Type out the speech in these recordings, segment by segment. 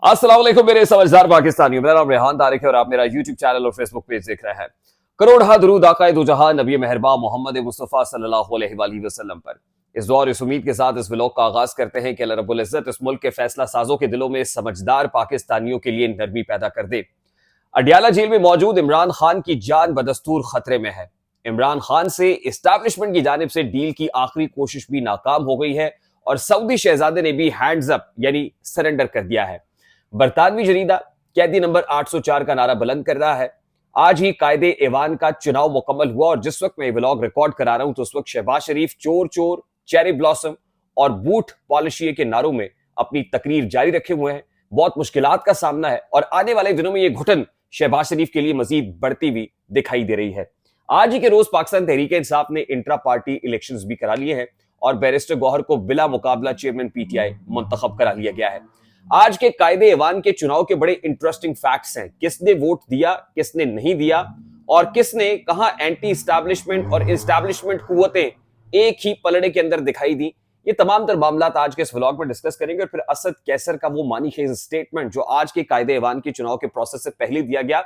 अस्सलाम वालेकुम मेरे समझदार पाकिस्तानियों। मेरा नाम रेहान तारिक है और आप मेरा यूट्यूब चैनल और फेसबुक पेज देख रहे हैं। करोड़ दरूद आकाए दो जहां नबी मेहरबान मोहम्मद मुस्तफ़ा सल्लल्लाहु अलैहि वसल्लम पर। इस दौर इस उम्मीद के साथ इस व्लॉग का आगाज करते हैं कि अल्लाह रब्बुल इज्जत इस मुल्क के फैसला साजों के दिलों में समझदार पाकिस्तानियों के लिए नरमी पैदा कर दे। अडियाला जेल में मौजूद इमरान खान की जान बदस्तूर खतरे में है। इमरान खान से इस्टेब्लिशमेंट की जानिब से डील की आखिरी कोशिश भी नाकाम हो गई है और सऊदी शहजादे ने भी हैंड्स अप यानी सरेंडर कर दिया है। बरतानवी जरीदा कैदी नंबर 804 का नारा बुलंद कर रहा है। आज ही कायदे ऐवान का चुनाव मुकम्मल हुआ और जिस वक्त मैं व्लॉग रिकॉर्ड करा रहा हूं तो उस वक्त शहबाज शरीफ चोर चोर, चेरी ब्लॉसम और बूट पॉलिशिए के नारों में अपनी तकरीर जारी रखे हुए हैं। बहुत मुश्किलात का सामना है और आने वाले दिनों में यह घुटन शहबाज शरीफ के लिए मजीद बढ़ती हुई दिखाई दे रही है। आज ही के रोज पाकिस्तान तहरीक इंसाफ ने इंट्रा पार्टी इलेक्शंस भी करा लिए हैं और बैरिस्टर गौहर को बिला मुकाबला चेयरमैन पीटीआई मुंतखब करा लिया गया है। आज के कायदे ऐवान के चुनाव के बड़े इंटरेस्टिंग फैक्ट्स हैं। किसने वोट दिया, किसने नहीं दिया और किसने कहां एंटी एस्टैब्लिशमेंट और एस्टैब्लिशमेंट कुव्वतें एक ही पलड़े के अंदर दिखाई दी। ये तमाम तर मामला आज के इस व्लॉग में डिस्कस करेंगे और फिर असद कैसर का वो मानीखेज स्टेटमेंट जो आज के कायदे ऐवान के चुनाव के प्रोसेस से पहले दिया गया,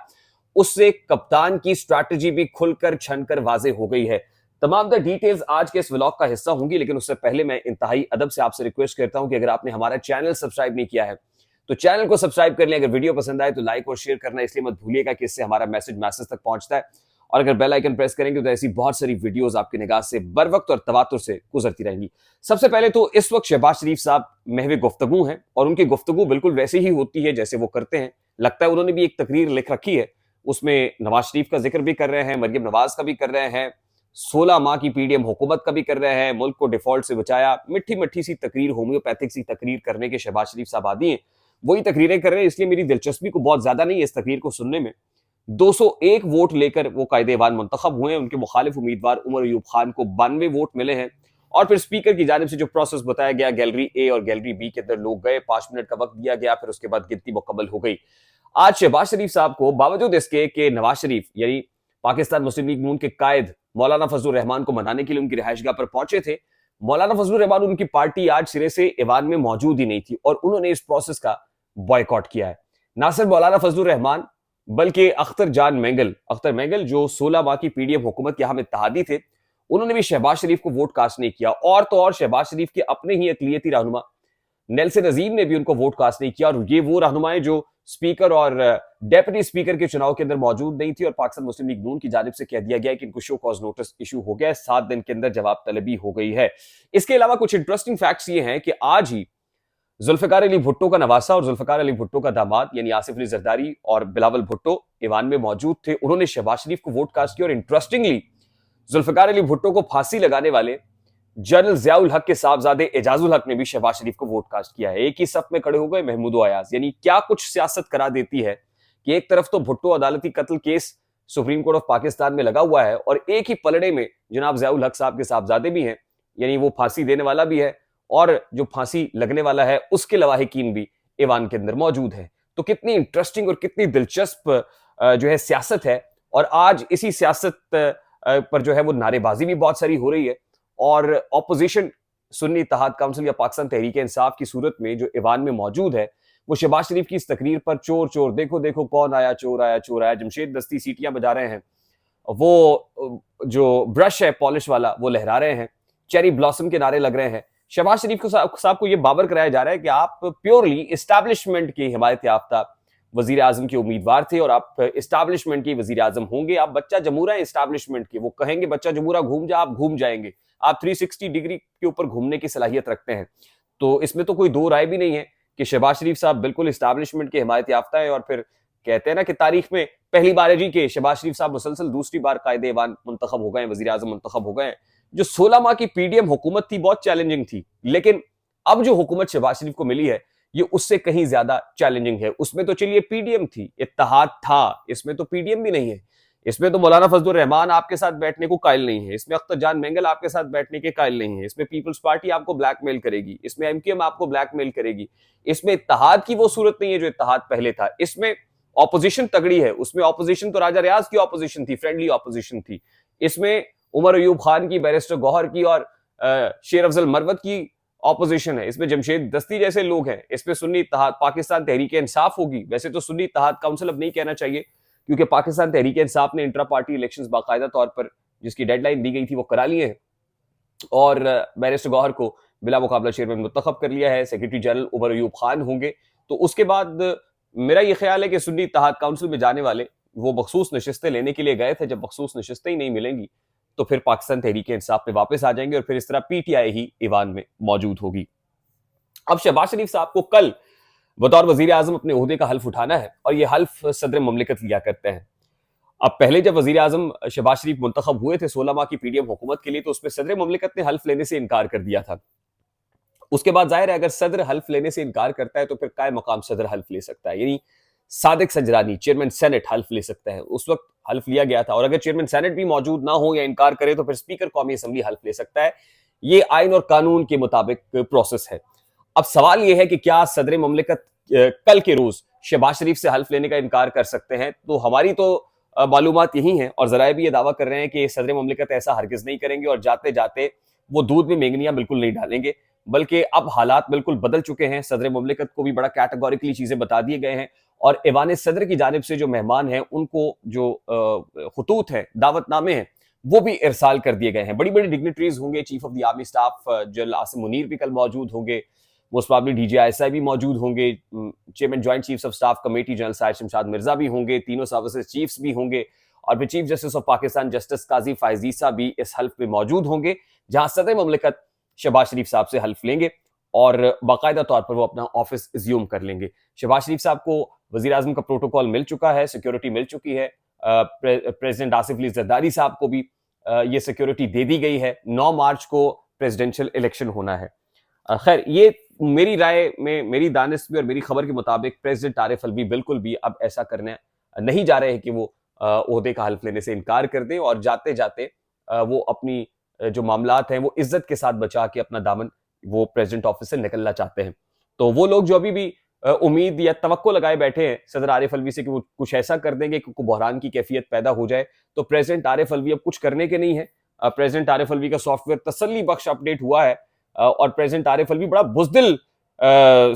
उससे कप्तान की स्ट्रैटेजी भी खुलकर छनकर वाजे हो गई है। तमाम द डिटेल्स आज के इस व्लॉग का हिस्सा होंगी, लेकिन उससे पहले मैं इंतहाई अदब से आपसे रिक्वेस्ट करता हूं कि अगर आपने हमारा चैनल सब्सक्राइब नहीं किया है तो चैनल को सब्सक्राइब कर लें। अगर वीडियो पसंद आए तो लाइक और शेयर करना इसलिए मत भूलिएगा कि इससे हमारा मैसेज तक पहुंचता है और अगर बेल आइकन प्रेस करेंगे तो ऐसी बहुत सारी वीडियोस आपकी निगाह से बर वक्त और तवातुर से गुजरती रहेंगी। सबसे पहले तो इस वक्त शहबाज शरीफ साहब महवे गुफ्तगू हैं और उनकी गुफ्तगू बिल्कुल वैसे ही होती है जैसे वो करते हैं। लगता है उन्होंने भी एक तकरीर लिख रखी है, उसमें नवाज शरीफ का जिक्र भी कर रहे हैं, मरियम नवाज का भी कर रहे हैं, 16 माह की पीडीएम हुकूमत का भी कर रहे हैं, मुल्क को डिफॉल्ट से बचाया, मिट्टी मिट्टी सी तकरीर, होम्योपैथिक सी तकरीर करने के शहबाज शरीफ साहब आदि हैं। वही तकरीरें कर रहे हैं, इसलिए मेरी दिलचस्पी को बहुत ज्यादा नहीं है इस तकरीर को सुनने में। 201 वोट लेकर वो कायदे ऐवान मुंतखब हुए हैं। उनके मुखालिफ उम्मीदवार उमर अयूब खान को 92 वोट मिले हैं और फिर स्पीकर की जानिब से जो प्रोसेस बताया गया, गैलरी ए और गैलरी बी के अंदर लोग गए, 5 मिनट का वक्त दिया गया, फिर उसके बाद गिनती मुकम्मल हो गई। आज शहबाज शरीफ साहब को बावजूद इसके कि नवाज शरीफ यानी पाकिस्तान मुस्लिम लीग नून के कायद मौलाना फजलुर रहमान को मनाने के लिए उनकी रिहायशगाह पर पहुंचे थे। मौलाना फजलुर रहमान, उनकी पार्टी आज सिरे से ऐवान में मौजूद ही नहीं थी और उन्होंने इस प्रोसेस का बॉयकॉट किया है। ना सिर्फ मौलाना फजलुर रहमान बल्कि अख्तर मेंगल जो 16 माह की पीडीएम हुकूमत के हम इत्तेहादी थे, उन्होंने भी शहबाज शरीफ को वोट कास्ट नहीं किया और तो और शहबाज शरीफ के अपने ही अकलियती रहनुमा नेल्सन नजीम ने भी उनको वोट कास्ट नहीं किया और ये वो रहनुमाएं जो स्पीकर और डेप्यूटी स्पीकर के चुनाव के अंदर मौजूद नहीं थी और पाकिस्तान मुस्लिम लीग नून की जानिब से कह दिया गया कि इनको शो कॉज नोटिस इशू हो गया है, 7 दिन के अंदर जवाब तलबी हो गई है। इसके अलावा कुछ इंटरेस्टिंग फैक्ट्स ये हैं कि आज ही जुल्फिकार अली भुट्टो का नवासा और जुल्फिकार अली भुट्टो का दामाद यानी आसिफ अली जरदारी और बिलावल भुट्टो ऐवान में मौजूद थे। उन्होंने शहबाज शरीफ को वोट कास्ट किया और इंटरेस्टिंगली जुल्फिकार अली भुट्टो को फांसी लगाने वाले जनरल जियाउल हक के साहबजादे एजाजुल हक ने भी शहबाज शरीफ को वोट कास्ट किया है। एक ही सफ में खड़े हो गए महमूद अयाज। यानी क्या कुछ सियासत करा देती है कि एक तरफ तो भुट्टो अदालती कत्ल case supreme court of Pakistan में लगा हुआ है और एक ही पलड़े में जनाब जियाउल हक साहब के साहबजादे भी हैं, यानी वो फांसी देने वाला भी है और जो फांसी लगने वाला है उसके लवाहिकीन भी ऐवान के अंदर मौजूद है। तो कितनी इंटरेस्टिंग और कितनी दिलचस्प जो है सियासत है और आज इसी सियासत पर जो है वो नारेबाजी भी बहुत सारी हो रही है और ऑपोजिशन सुन्नी इत्तेहाद काउंसिल या पाकिस्तान तहरीक इंसाफ की सूरत में जो ऐवान में मौजूद है वो शहबाज शरीफ की इस तकरीर पर चोर चोर देखो देखो कौन आया, चोर आया चोर आया, जमशेद दस्ती सीटियां बजा रहे हैं, वो जो ब्रश है पॉलिश वाला वो लहरा रहे हैं, चेरी ब्लॉसम के नारे लग रहे हैं। शहबाज शरीफ को साहब को यह बाबर कराया जा रहा है कि आप प्योरली एस्टैब्लिशमेंट की हिमायत याफ्ता वजीर आजम के उम्मीदवार थे और आप एस्टैब्लिशमेंट के वजीर आजम होंगे। आप बच्चा जमूरा है एस्टैब्लिशमेंट के, वो कहेंगे बच्चा जमूरा घूम जा, आप घूम जाएंगे। आप 360 डिग्री के ऊपर घूमने की सलाहियत रखते हैं। तो इसमें तो कोई दो राय भी नहीं है कि शहबाज शरीफ साहब बिल्कुल एस्टैब्लिशमेंट के हिमायत याफ्ता है और फिर कहते हैं ना कि तारीख में पहली बार है जी के शहबाज शरीफ साहब मुसलसल दूसरी बार कायदे ऐवान मुंतखब हो गए, वजीर आजम मुंतखब हो गए। जो 16 माह की पीडीएम हुकूमत थी बहुत चैलेंजिंग थी, लेकिन अब जो हुकूमत शहबाज शरीफ को मिली है ये उससे कहीं ज्यादा चैलेंजिंग है। उसमें तो चलिए पीडीएम थी, इत्तेहाद था, इसमें तो पीडीएम भी नहीं है। इसमें तो मौलाना फजलुर रहमान आपके साथ बैठने को कायल नहीं है, इसमें अख्तर जान मेंगल आपके साथ बैठने के कायल नहीं है, इसमें पीपल्स पार्टी आपको ब्लैकमेल करेगी, इसमें एमक्यूएम आपको ब्लैकमेल करेगी, इसमें इत्तेहाद की वो सूरत नहीं है जो इत्तेहाद पहले था, इसमें ऑपोजिशन तगड़ी है। उसमें ऑपोजिशन तो राजा रियाज की ऑपोजिशन थी, फ्रेंडली ऑपोजिशन थी। इसमें उमर अयूब खान की, बैरिस्टर गौहर की और शेर अफजल मरवत की ऑपोजिशन है, इसमें जमशेद दस्ती जैसे लोग हैं, इसमें सुन्नी इत्तेहाद पाकिस्तान तहरीक इंसाफ होगी। वैसे तो सुन्नी इत्तेहाद काउंसिल अब नहीं कहना चाहिए, क्योंकि पाकिस्तान तहरीक इंसाफ ने इंट्रा पार्टी इलेक्शंस बाकायदा तौर पर जिसकी डेडलाइन दी गई थी वो करा लिए हैं और बैरिस्टर गौहर को बिला मुकाबला चेयरमैन मुंतखब कर लिया है। सेक्रेटरी जनरल उमर अयूब खान होंगे। तो उसके बाद मेरा ये ख्याल है कि सुन्नी इत्तेहाद काउंसिल में जाने वाले वो मखसूस नशिस्तें लेने के लिए गए थे, जब मखसूस नशिस्तें ही नहीं मिलेंगी तो फिर पाकिस्तान तहरीक इंसाफ पे वापस आ जाएंगे और फिर इस तरह पीटीआई ही ईवान में मौजूद होगी। अब शहबाज शरीफ साहब को कल बतौर वजीर आजम अपने ओहदे का हल्फ उठाना है और यह हल्फ सदर मुमलिकत लिया करते हैं। अब पहले जब वजीर आजम शहबाज शरीफ मुंतखब हुए थे 16 माह की पीडीएम हुकूमत के लिए, तो उसमें सदर मुमलिकत ने हल्फ लेने से इनकार कर दिया था। उसके बाद जाहिर है अगर सदर हल्फ लेने से इनकार करता है तो फिर काय मकाम सदर हल्फ ले सकता है, यानी सादिक संजरानी चेयरमैन सेनेट हल्फ ले सकता है। उस वक्त हल्फ लिया गया था और अगर चेयरमैन सेनेट भी मौजूद ना हो या इनकार करे तो फिर स्पीकर कौमी असम्बली हल्फ ले सकता है। ये आइन और कानून के मुताबिक प्रोसेस है। अब सवाल यह है कि क्या सदर मुमलिकत कल के रोज शहबाज शरीफ से हल्फ लेने का इनकार कर सकते हैं? तो हमारी तो मालूमात यही हैं और जराए भी ये दावा कर रहे हैं कि सदर मुमलिकत ऐसा हरगिज नहीं करेंगे और जाते जाते वो दूध में मेंगनियां बिल्कुल नहीं डालेंगे, बल्कि अब हालात बिल्कुल बदल चुके हैं। सदर मुमलिकत को भी बड़ा कैटेगोरिकली चीजें बता दिए गए हैं और ऐवान सदर की जानिब से जो मेहमान हैं उनको जो खतूत है, दावतनामे हैं, वो भी इरसाल कर दिए गए हैं। बड़ी बड़ी डिग्निटरीज होंगे, chief of the army staff general Asim Munir भी कल मौजूद होंगे, मोस्ट प्रॉब्ली डीजीआईएसआई भी मौजूद होंगे, chairman joint chiefs of staff committee general Sahir Shamshad Mirza भी होंगे, तीनों सर्विसेज चीफ्स भी होंगे और फिर chief justice of Pakistan justice Qazi Faez Isa भी इस हल्फ में मौजूद होंगे, जहां सदर मुमलिकत शहबाज शरीफ साहब से हल्फ लेंगे और बाकायदा तौर पर वो अपना ऑफिस एज्यूम कर लेंगे। शहबाज शरीफ साहब को वजीर आजम का प्रोटोकॉल मिल चुका है, सिक्योरिटी मिल चुकी है। प्रेसिडेंट आसिफ अली जरदारी साहब को भी ये सिक्योरिटी दे दी गई है। 9 मार्च को प्रेसिडेंशियल इलेक्शन होना है। खैर, ये मेरी राय में, मेरी दानिश में और मेरी खबर के मुताबिक प्रेसिडेंट आरिफ अलवी बिल्कुल भी अब ऐसा करने नहीं जा रहे हैं कि वो ओहदे का हल्फ लेने से इनकार कर दें और जाते जाते वो अपनी जो मामलात हैं वो इज्जत के साथ बचा के अपना दामन वो प्रेसिडेंट ऑफिस से निकलना चाहते हैं। तो वो लोग जो अभी भी उम्मीद या तवक्को लगाए बैठे हैं सदर आरिफ अलवी से कि वो कुछ ऐसा कर देंगे कि बहरान की कैफियत पैदा हो जाए, तो प्रेसिडेंट आरिफ अलवी अब कुछ करने के नहीं है। प्रेसिडेंट आरिफ अलवी का सॉफ्टवेयर तसल्ली बख्श अपडेट हुआ है और प्रेसिडेंट आरिफ अलवी बड़ा बुज़दिल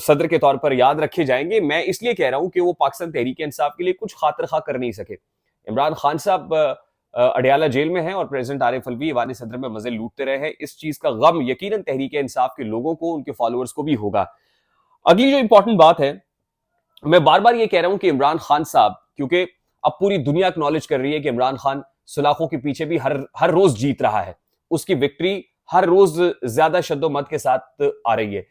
सदर के तौर पर याद रखे जाएंगे। मैं इसलिए कह रहा हूं कि वो पाकिस्तान तहरीक इंसाफ के लिए कुछ खातिर खा कर नहीं सके। इमरान खान साहब अडियाला जेल में हैं और प्रेसिडेंट आरिफ अलवी ईवान सदर में मजे लूटते रहे हैं। इस चीज का गम यकीनन तहरीक इंसाफ के लोगों को, उनके फॉलोअर्स को भी होगा। अगली जो इंपॉर्टेंट बात है, मैं बार बार ये कह रहा हूं कि इमरान खान साहब, क्योंकि अब पूरी दुनिया एक्नॉलेज कर रही है कि इमरान खान सलाखों के पीछे भी हर रोज जीत रहा है, उसकी विक्ट्री हर रोज ज्यादा शद्दोमत के साथ आ रही है।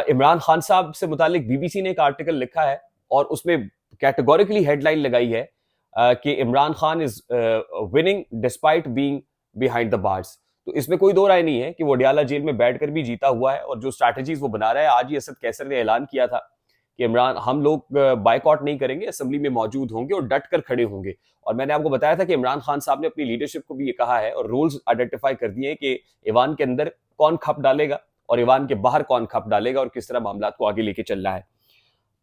इमरान खान साहब से मुतालिक बीबीसी ने एक आर्टिकल लिखा है और उसमें कैटेगोरिकली हेडलाइन लगाई है कि Imran Khan is winning despite being behind the bars. तो इसमें कोई दो राय नहीं है कि वो अडियाला जेल में बैठकर भी जीता हुआ है और जो स्ट्रैटेजीज वो बना रहा है। आज ही असद कैसर ने ऐलान किया था कि इमरान, हम लोग बायकॉट नहीं करेंगे, असेंबली में मौजूद होंगे और डट कर खड़े होंगे। और मैंने आपको बताया था कि इमरान खान साहब ने अपनी लीडरशिप को भी ये कहा है और रूल्स आइडेंटिफाई कर दिए हैं कि ईवान के अंदर कौन खप डालेगा और ईवान के बाहर कौन खप डालेगा और किस तरह मामला को आगे लेके चलना है।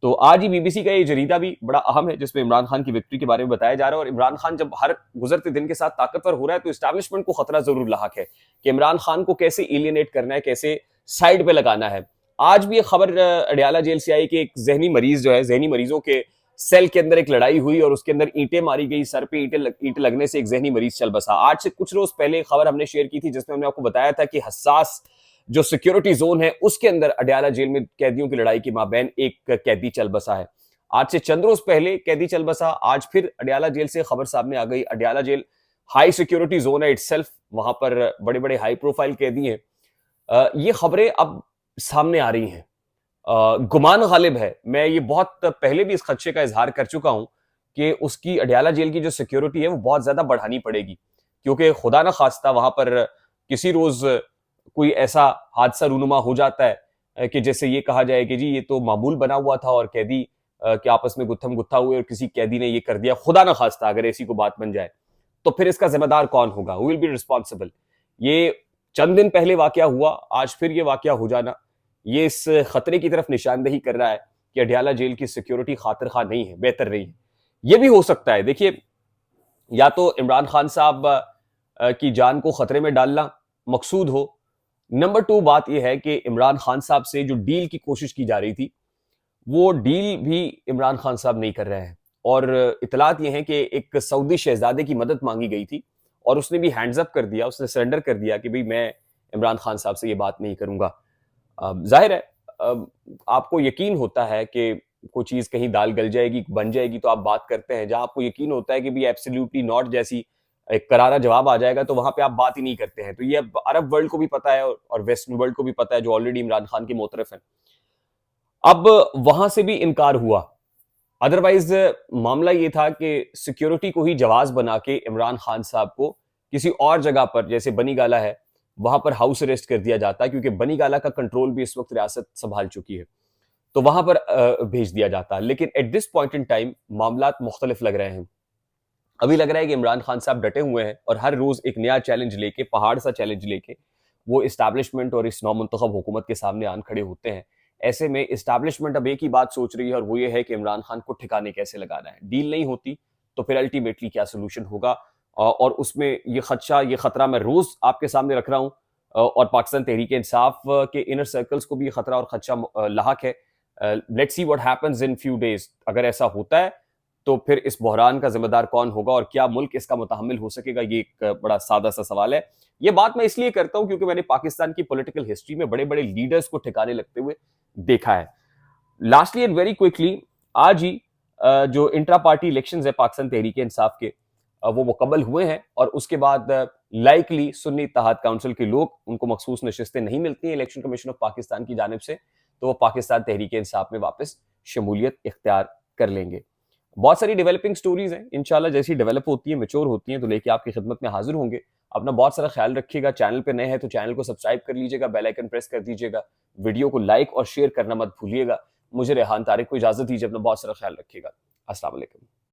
तो आज ही बीबीसी का ये जरीदा भी बड़ा अहम है जिसमें इमरान खान की विक्ट्री के बारे में बताया जा रहा है। और इमरान खान जब हर गुजरते दिन के साथ ताकतवर हो रहा है तो एस्टैब्लिशमेंट को खतरा जरूर लाहक है कि इमरान खान को कैसे एलियनेट करना है, कैसे साइड पे लगाना है। आज भी ये खबर अडियाला जेल से आई कि एक जहनी मरीज जो है, जहनी मरीजों के सेल के अंदर एक लड़ाई हुई और उसके अंदर ईंटें मारी गई, सर पे ईंटें लगने से एक जहनी मरीज चल बसा। आज से कुछ रोज पहले खबर हमने शेयर की थी जिसमें हमने आपको बताया था कि हसास जो सिक्योरिटी जोन है उसके अंदर अडियाला जेल में कैदियों की लड़ाई के माबैन एक कैदी चल बसा है। आज से चंद रोज पहले कैदी चल बसा, आज फिर अडियाला जेल से खबर सामने आ गई। Adiala jail high security zone है इटसेल्फ, वहां पर बड़े बड़े हाई प्रोफाइल कैदी हैं। ये खबरें अब सामने आ रही हैं। गुमान गालिब है, मैं ये बहुत पहले भी इस खदशे का इजहार कर चुका हूं कि उसकी अडियाला जेल की जो सिक्योरिटी है वो बहुत ज्यादा बढ़ानी पड़ेगी, क्योंकि खुदा ना खास्ता वहां पर किसी रोज कोई ऐसा हादसा रूनुमा हो जाता है कि जैसे ये कहा जाए कि जी ये तो मामूल बना हुआ था और कैदी के आपस में गुत्थम गुत्था हुए और किसी कैदी ने ये कर दिया। खुदा ना खास्ता अगर ऐसी को बात बन जाए तो फिर इसका जिम्मेदार कौन होगा? Who will be responsible? ये चंद दिन पहले वाकया हुआ, आज फिर ये वाकया हो जाना, ये इस खतरे की तरफ निशानदेही कर रहा है कि अडियाला जेल की सिक्योरिटी खातिर खा नहीं है, बेहतर नहीं है। ये भी हो सकता है, देखिए, या तो इमरान खान साहब की जान को खतरे में डालना मकसूद हो, नंबर 2 बात यह है कि इमरान खान साहब से जो डील की कोशिश की जा रही थी, वो डील भी इमरान खान साहब नहीं कर रहे हैं। और इतलात ये हैं कि एक सऊदी शहजादे की मदद मांगी गई थी और उसने भी हैंड्स अप कर दिया, उसने सरेंडर कर दिया कि भाई मैं इमरान खान साहब से ये बात नहीं करूंगा। जाहिर है, आपको यकीन होता है कि कोई चीज कहीं दाल गल जाएगी, बन जाएगी, तो आप बात करते हैं। जहां आपको यकीन होता है कि भी एब्सोल्युटली नॉट जैसी एक करारा जवाब आ जाएगा, तो वहां पे आप बात ही नहीं करते हैं। तो ये अब अरब वर्ल्ड को भी पता है और वेस्टर्न वर्ल्ड को भी पता है, जो ऑलरेडी इमरान खान के मोतरफ है। अब वहां से भी इनकार हुआ। अदरवाइज मामला ये था कि सिक्योरिटी को ही जवाब बना के इमरान खान साहब को किसी और जगह पर, जैसे बनी गाला है, वहां पर हाउस अरेस्ट कर दिया जाता है, क्योंकि बनी गाला का कंट्रोल भी इस वक्त रियासत संभाल चुकी है, तो वहां पर भेज दिया जाता है। लेकिन at this point in time मामला मुख्तलिफ लग रहे हैं। अभी लग रहा है कि इमरान खान साहब डटे हुए हैं और हर रोज एक नया चैलेंज लेके, पहाड़ सा चैलेंज लेके वो इस्टेब्लिशमेंट और इस नौमुंतखब हुकूमत के सामने आन खड़े होते हैं। ऐसे में इस्टेब्लिशमेंट अब एक ही बात सोच रही है, और वो ये है कि इमरान खान को ठिकाने कैसे लगाना है। डील नहीं होती तो फिर अल्टीमेटली क्या सोल्यूशन होगा, और उसमें ये खदशा, ये खतरा मैं रोज आपके सामने रख रहा हूं, और पाकिस्तान तहरीक इंसाफ के इनर सर्कल्स को भी ये खतरा और खदशा लाहक है। Let's see what happens in few days. अगर ऐसा होता है तो फिर इस बहरान का जिम्मेदार कौन होगा और क्या मुल्क इसका मुतहम्मिल हो सकेगा, ये एक बड़ा सादा सा सवाल है। ये बात मैं इसलिए करता हूं क्योंकि मैंने पाकिस्तान की पॉलिटिकल हिस्ट्री में बड़े बड़े लीडर्स को ठिकाने लगते हुए देखा है। लास्टली एंड वेरी क्विकली, आज ही जो इंट्रा पार्टी इलेक्शंस है पाकिस्तान तहरीक इंसाफ के, वो मुकम्मल हुए हैं, और उसके बाद लाइकली सुन्नी इत्तेहाद काउंसिल के लोग, उनको मखसूस नशिस्तें नहीं मिलती हैं इलेक्शन कमीशन ऑफ पाकिस्तान की जानिब से, तो वो पाकिस्तान तहरीक इंसाफ में वापस शमूलियत इख्तियार कर लेंगे। बहुत सारी डेवलपिंग स्टोरीज हैं, इंशाल्लाह जैसी डेवलप होती हैं, मैच्योर होती हैं, तो लेके आपकी खिदमत में हाजिर होंगे। अपना बहुत सारा ख्याल रखिएगा। चैनल पे नए हैं तो चैनल को सब्सक्राइब कर लीजिएगा, बेल आइकन प्रेस कर दीजिएगा, वीडियो को लाइक और शेयर करना मत भूलिएगा। मुझे रेहान तारिक को इजाजत दीजिए, अपना बहुत सारा ख्याल रखिएगा। अस्सलाम वालेकुम।